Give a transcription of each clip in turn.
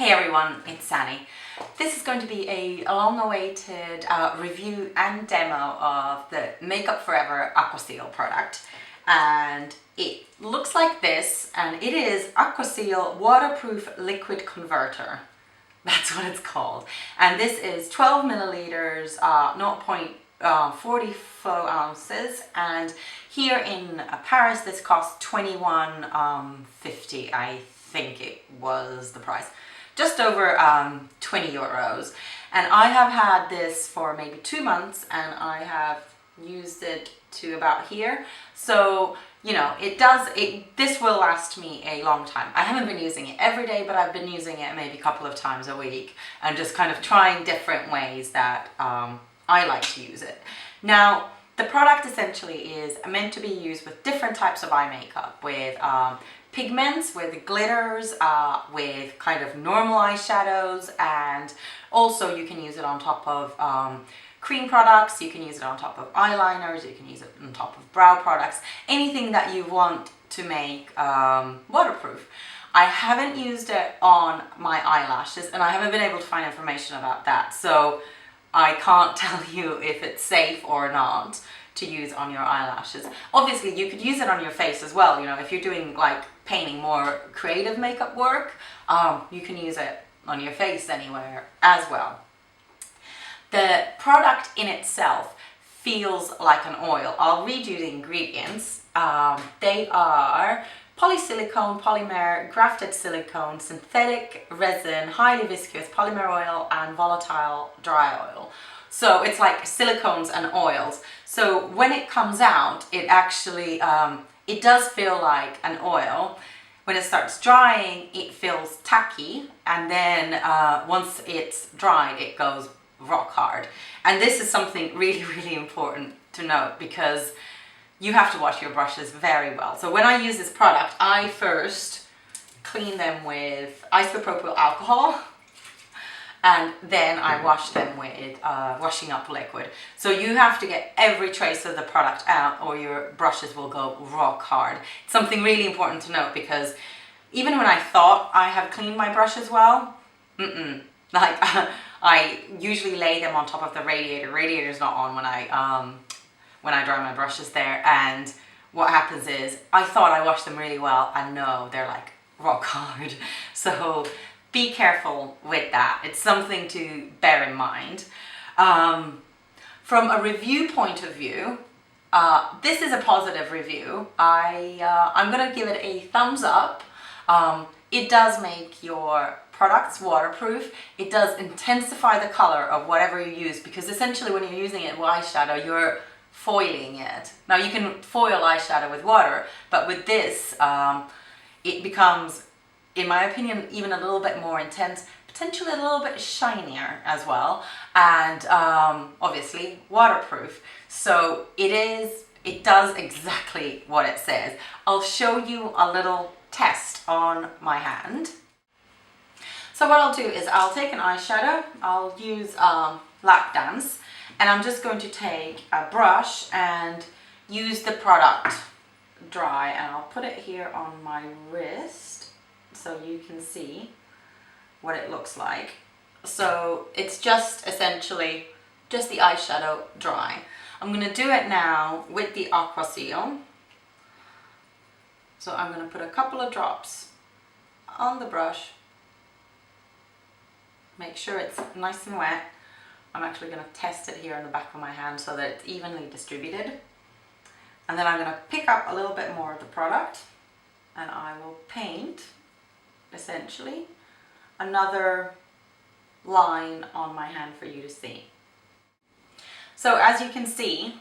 Hey everyone, it's Sanni. This is going to be a long-awaited review and demo of the Makeup Forever Aqua Seal product. And it looks like this, and it is Aqua Seal Waterproof Liquid Converter. That's what it's called. And this is 12 milliliters, 0.44 ounces. And here in Paris, this cost 21.50, I think it was the price. Just over 20 euros. And I have had this for maybe 2 months, and I have used it to about here. So, you know, this will last me a long time. I haven't been using it every day, but I've been using it maybe a couple of times a week and just kind of trying different ways that I like to use it. Now, the product essentially is meant to be used with different types of eye makeup, with pigments, with glitters, with kind of normal eyeshadows, and also you can use it on top of cream products, you can use it on top of eyeliners, you can use it on top of brow products, anything that you want to make waterproof. I haven't used it on my eyelashes, and I haven't been able to find information about that, so I can't tell you if it's safe or not to use on your eyelashes. Obviously you could use it on your face as well, you know, if you're doing like painting more creative makeup work, you can use it on your face anywhere as well. The product in itself feels like an oil. I'll read you the ingredients. They are polysilicone, polymer, grafted silicone, synthetic resin, highly viscous polymer oil, and volatile dry oil. So it's like silicones and oils. So when it comes out, it actually, it does feel like an oil. When it starts drying, it feels tacky. And then once it's dried, it goes rock hard. And this is something really, really important to note, because you have to wash your brushes very well. So when I use this product, I first clean them with isopropyl alcohol, and then I wash them with washing up liquid. So you have to get every trace of the product out, or your brushes will go rock hard. It's something really important to note, because even when I thought I have cleaned my brushes well, like I usually lay them on top of the radiator. Radiator's not on when I dry my brushes there, and what happens is I thought I washed them really well, and no, they're like rock hard. So be careful with that. It's something to bear in mind. From a review point of view, this is a positive review. I'm gonna give it a thumbs up. It does make your products waterproof. It does intensify the color of whatever you use, because essentially when you're using it with eyeshadow, you're foiling it. Now you can foil eyeshadow with water, but with this, it becomes, in my opinion, even a little bit more intense, potentially a little bit shinier as well, and obviously waterproof. So it does exactly what it says. I'll show you a little test on my hand. So what I'll do is I'll take an eyeshadow, I'll use Lap Dance, and I'm just going to take a brush and use the product dry, and I'll put it here on my wrist so you can see what it looks like. So it's just essentially just the eyeshadow dry. I'm going to do it now with the Aqua Seal. So I'm going to put a couple of drops on the brush. Make sure it's nice and wet. I'm actually going to test it here in the back of my hand so that it's evenly distributed. And then I'm going to pick up a little bit more of the product, and I will paint essentially another line on my hand for you to see. So as you can see,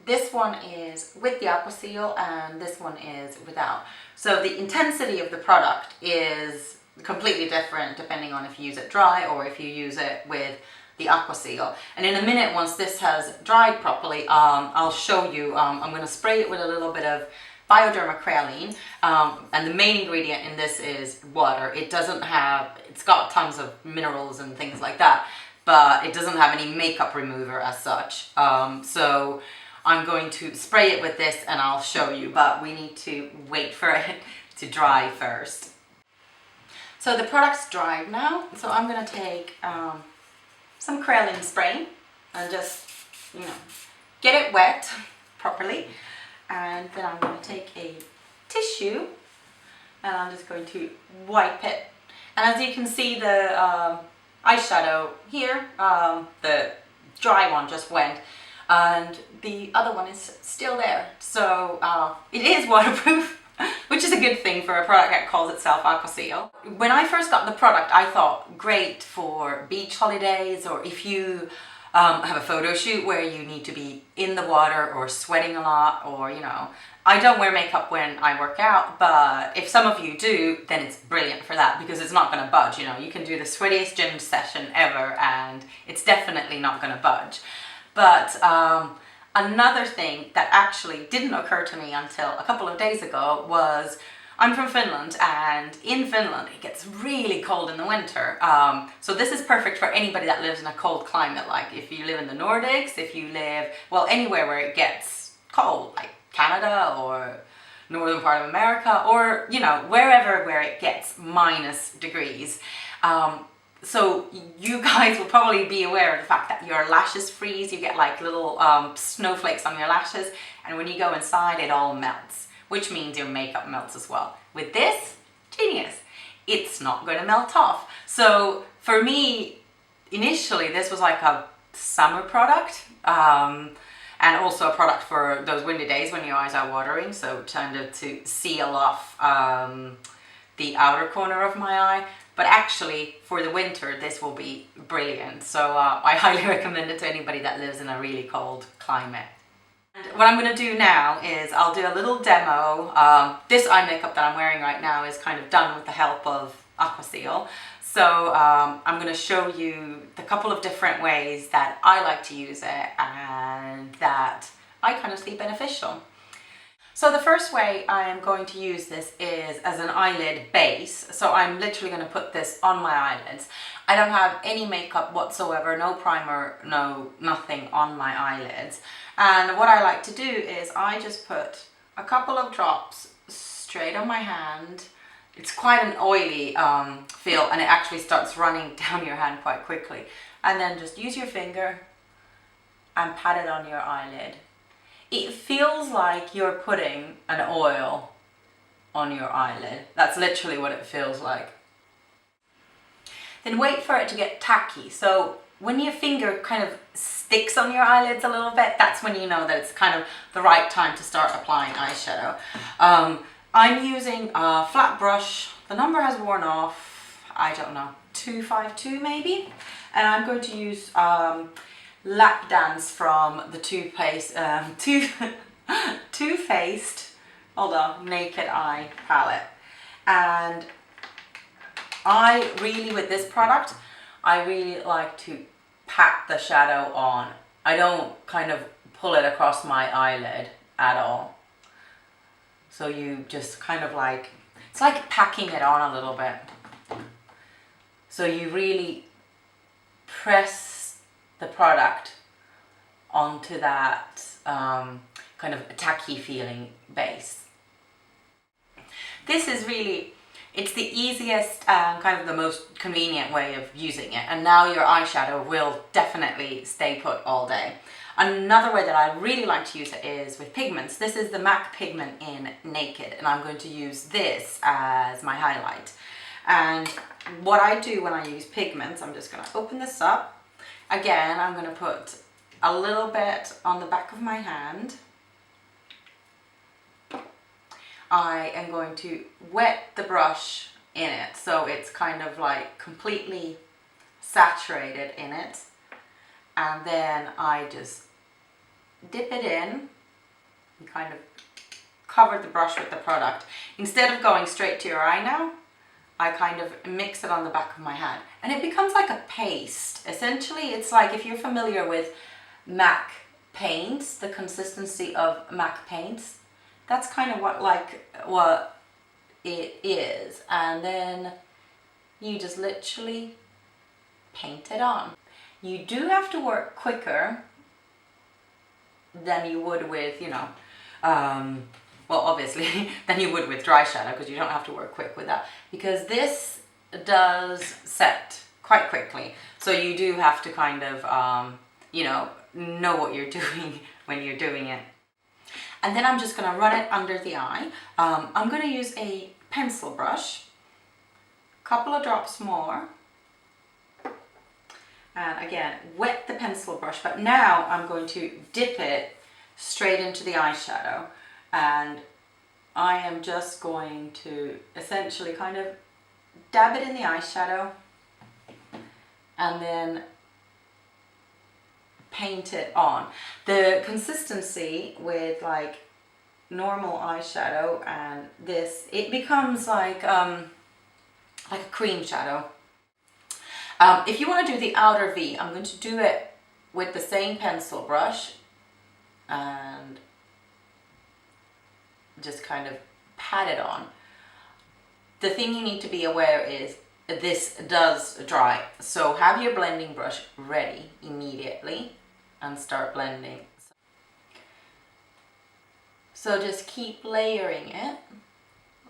this one is with the Aqua Seal and this one is without. So the intensity of the product is completely different depending on if you use it dry or if you use it with the Aqua Seal. And in a minute, once this has dried properly, I'll show you. I'm going to spray it with a little bit of biodermacriline, and the main ingredient in this is water. It's got tons of minerals and things like that, but it doesn't have any makeup remover as such. So I'm going to spray it with this and I'll show you, but we need to wait for it to dry first. So the product's dried now, so I'm gonna take some Krellin spray and just, you know, get it wet properly. And then I'm gonna take a tissue and I'm just going to wipe it. And as you can see, the eyeshadow here, the dry one just went, and the other one is still there. So it is waterproof, which is a good thing for a product that calls itself Aqua. When I first got the product, I thought great for beach holidays, or if you have a photo shoot where you need to be in the water or sweating a lot, or, you know, I don't wear makeup when I work out, but if some of you do, then it's brilliant for that because it's not going to budge. You know, you can do the sweatiest gym session ever and it's definitely not going to budge. But another thing that actually didn't occur to me until a couple of days ago was, I'm from Finland, and in Finland it gets really cold in the winter. So this is perfect for anybody that lives in a cold climate, like if you live in the Nordics, if you live, well, anywhere where it gets cold, like Canada or northern part of America, or, you know, wherever where it gets minus degrees. So you guys will probably be aware of the fact that your lashes freeze. You get like little snowflakes on your lashes, and when you go inside it all melts, which means your makeup melts as well. With this, genius, it's not going to melt off. So for me, initially this was like a summer product, and also a product for those windy days when your eyes are watering, so kind of to seal off the outer corner of my eye. But actually, for the winter, this will be brilliant. So I highly recommend it to anybody that lives in a really cold climate. And what I'm going to do now is I'll do a little demo. This eye makeup that I'm wearing right now is kind of done with the help of Aqua. So I'm going to show you the couple of different ways that I like to use it and that I kind of see beneficial. So the first way I am going to use this is as an eyelid base. So I'm literally going to put this on my eyelids. I don't have any makeup whatsoever, no primer, nothing on my eyelids. And what I like to do is I just put a couple of drops straight on my hand. It's quite an oily feel, and it actually starts running down your hand quite quickly. And then just use your finger and pat it on your eyelid. It feels like you're putting an oil on your eyelid. That's literally what it feels like. Then wait for it to get tacky. So when your finger kind of sticks on your eyelids a little bit, that's when you know that it's kind of the right time to start applying eyeshadow. I'm using a flat brush. The number has worn off, I don't know, 252 maybe. And I'm going to use Lap Dance from the Too Faced, hold on, Naked Eye palette. And I really, with this product, I really like to pat the shadow on. I don't kind of pull it across my eyelid at all. So you just kind of like, it's like packing it on a little bit. So you really press the product onto that kind of tacky feeling base. This is really, it's the easiest and kind of the most convenient way of using it, and now your eyeshadow will definitely stay put all day. Another way that I really like to use it is with pigments. This is the MAC pigment in Naked, and I'm going to use this as my highlight. And what I do when I use pigments, I'm just going to open this up. Again, I'm going to put a little bit on the back of my hand. I am going to wet the brush in it, so it's kind of like completely saturated in it. And then I just dip it in and kind of cover the brush with the product. Instead of going straight to your eye now, I kind of mix it on the back of my hand. And it becomes like a paste. Essentially, it's like if you're familiar with MAC paints, the consistency of MAC paints, that's kind of what it is. And then you just literally paint it on. You do have to work quicker than you would with, you know, well, obviously, than you would with dry shadow, because you don't have to work quick with that. Because this does set quite quickly. So you do have to kind of, you know what you're doing when you're doing it. And then I'm just going to run it under the eye. I'm going to use a pencil brush, a couple of drops more. And again, wet the pencil brush, but now I'm going to dip it straight into the eyeshadow. And I am just going to essentially kind of dab it in the eyeshadow and then paint it on. The consistency with like normal eyeshadow and this, it becomes like a cream shadow. If you want to do the outer V, I'm going to do it with the same pencil brush and just kind of pat it on. The thing you need to be aware is this does dry, so have your blending brush ready immediately and start blending. So just keep layering it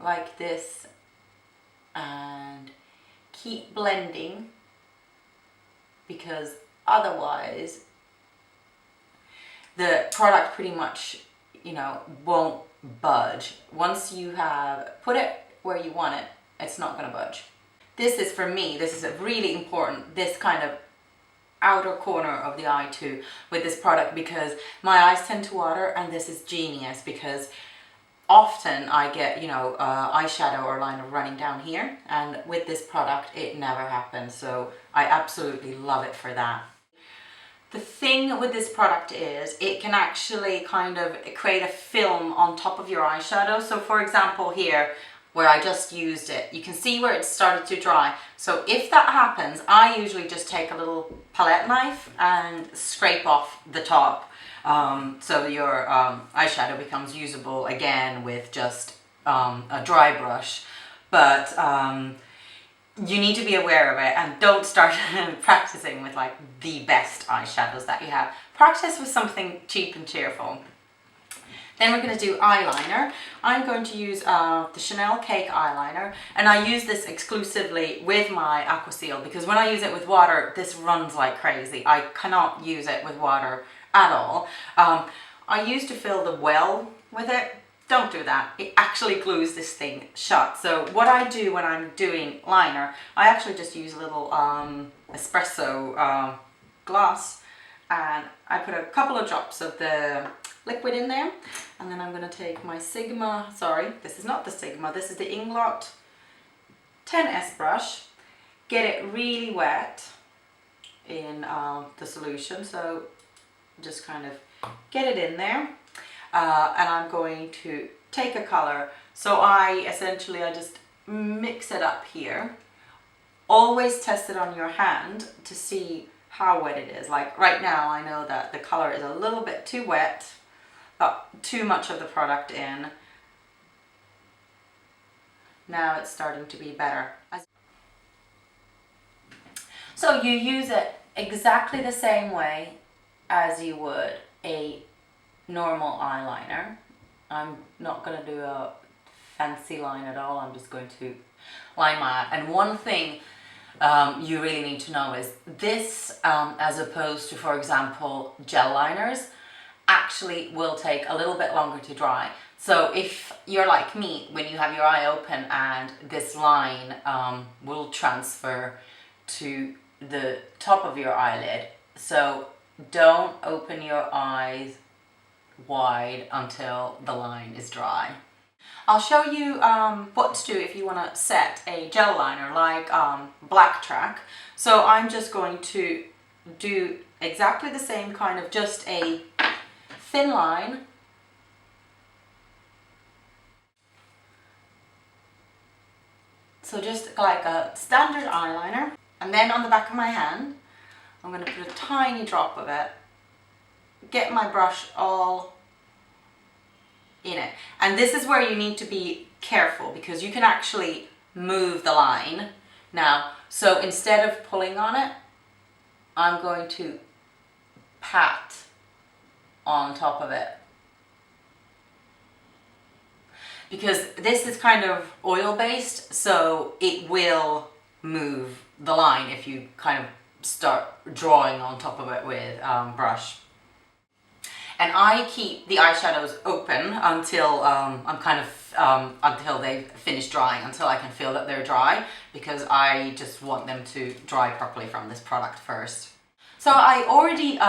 like this and keep blending, because otherwise the product pretty much, you know, won't budge. Once you have put it where you want it, it's not going to budge. This is, for me, this is really important, this kind of outer corner of the eye too with this product, because my eyes tend to water, and this is genius because often I get, you know, eyeshadow or liner running down here, and with this product it never happens, so I absolutely love it for that. The thing with this product is it can actually kind of create a film on top of your eyeshadow. So for example here, where I just used it, you can see where it started to dry. So if that happens, I usually just take a little palette knife and scrape off the top. So your eyeshadow becomes usable again with just a dry brush. But you need to be aware of it, and don't start practicing with like the best eyeshadows that you have. Practice with something cheap and cheerful. Then we're going to do eyeliner. I'm going to use the Chanel Cake eyeliner, and I use this exclusively with my Aqua Seal because when I use it with water, this runs like crazy. I cannot use it with water at all. I used to fill the well with it. Don't do that. It actually glues this thing shut. So what I do when I'm doing liner, I actually just use a little espresso glass, and I put a couple of drops of the liquid in there, and then I'm going to take my Sigma, sorry, this is not the Sigma, this is the Inglot 10S brush, get it really wet in the solution, so just kind of get it in there, and I'm going to take a color. So I just mix it up here. Always test it on your hand to see how wet it is. Like right now I know that the color is a little bit too wet, got too much of the product in. Now it's starting to be better. So you use it exactly the same way as you would a normal eyeliner. I'm not going to do a fancy line at all. I'm just going to line my eye. And one thing you really need to know is this, as opposed to, for example, gel liners, actually will take a little bit longer to dry. So if you're like me, when you have your eye open and this line will transfer to the top of your eyelid, so don't open your eyes wide until the line is dry. I'll show you what to do if you want to set a gel liner like Black Track. So I'm just going to do exactly the same, kind of just a thin line. So just like a standard eyeliner, and then on the back of my hand I'm going to put a tiny drop of it, get my brush all in it. And this is where you need to be careful because you can actually move the line now. So instead of pulling on it, I'm going to pat on top of it, because this is kind of oil based, so it will move the line if you kind of start drawing on top of it with brush. And I keep the eyeshadows open until until they finish drying, until I can feel that they're dry, because I just want them to dry properly from this product first. So I already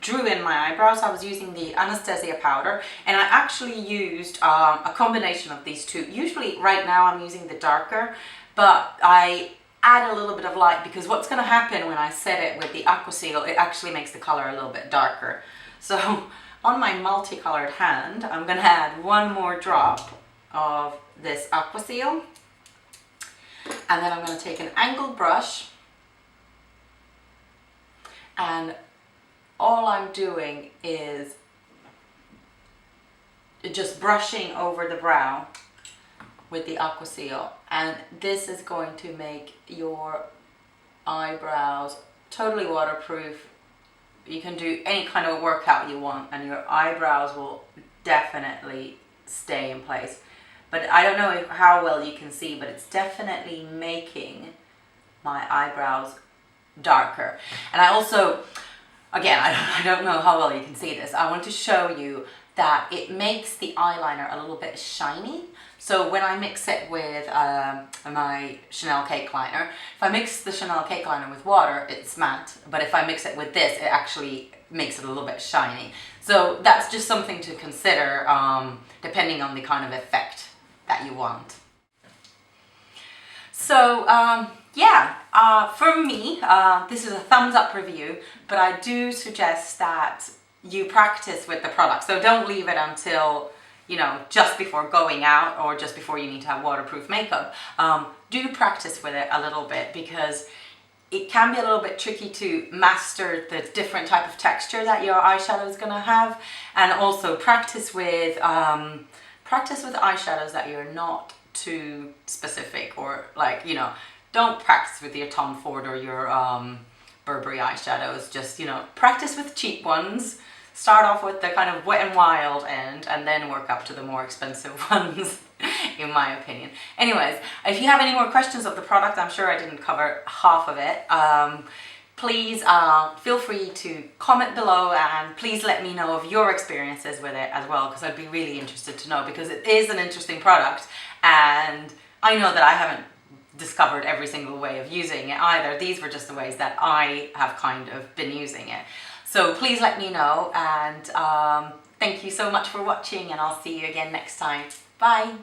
drew in my eyebrows. I was using the Anastasia powder, and I actually used a combination of these two. Usually right now I'm using the darker, but I add a little bit of light, because what's going to happen when I set it with the Aqua Seal, it actually makes the color a little bit darker. So on my multicolored hand, I'm going to add one more drop of this Aqua Seal, and then I'm going to take an angled brush, and all I'm doing is just brushing over the brow with the Aqua Seal, and this is going to make your eyebrows totally waterproof. You can do any kind of workout you want and your eyebrows will definitely stay in place. But I don't know how well you can see, but it's definitely making my eyebrows darker. And I also, again, I don't know how well you can see this. I want to show you that it makes the eyeliner a little bit shiny. So when I mix it with my Chanel cake liner, if I mix the Chanel cake liner with water, it's matte. But if I mix it with this, it actually makes it a little bit shiny. So that's just something to consider depending on the kind of effect that you want. So yeah, for me, this is a thumbs up review, but I do suggest that you practice with the product. So don't leave it until, you know, just before going out or just before you need to have waterproof makeup. Do practice with it a little bit, because it can be a little bit tricky to master the different type of texture that your eyeshadow is going to have, and also practice with eyeshadows that you're not too specific, or like, you know, don't practice with your Tom Ford or your Burberry eyeshadows. Just, you know, practice with cheap ones. Start off with the kind of Wet n Wild end and then work up to the more expensive ones, in my opinion. Anyways, if you have any more questions of the product, I'm sure I didn't cover half of it, please feel free to comment below, and please let me know of your experiences with it as well, because I'd be really interested to know, because it is an interesting product and I know that I haven't discovered every single way of using it either. These were just the ways that I have kind of been using it. So please let me know, and thank you so much for watching, and I'll see you again next time. Bye!